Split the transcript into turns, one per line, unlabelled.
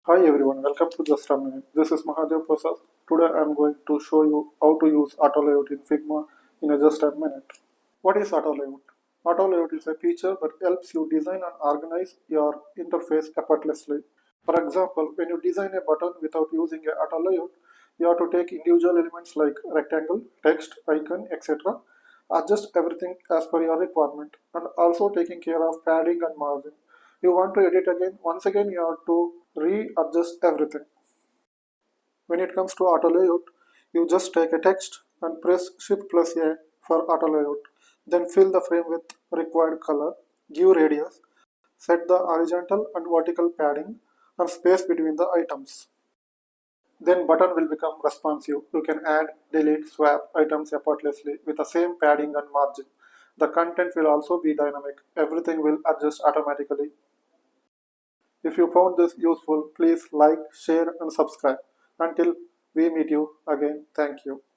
Hi everyone, welcome to JustAMinute. This is Mahadev Prasad. Today I am going to show you how to use AutoLayout in Figma in just a minute. What is AutoLayout? AutoLayout is a feature that helps you design and organize your interface effortlessly. For example, when you design a button without using a AutoLayout, you have to take individual elements like rectangle, text, icon, etc. Adjust everything as per your requirement and also taking care of padding and margin. You want to edit again, once again you have to readjust everything. When it comes to auto layout, you just take a text and press Shift plus A for auto layout. Then fill the frame with required color, give radius, set the horizontal and vertical padding and space between the items. Then button will become responsive. You can add, delete, swap items effortlessly with the same padding and margin. The content will also be dynamic. Everything will adjust automatically. If you found this useful, please like, share and subscribe. Until we meet you again, thank you.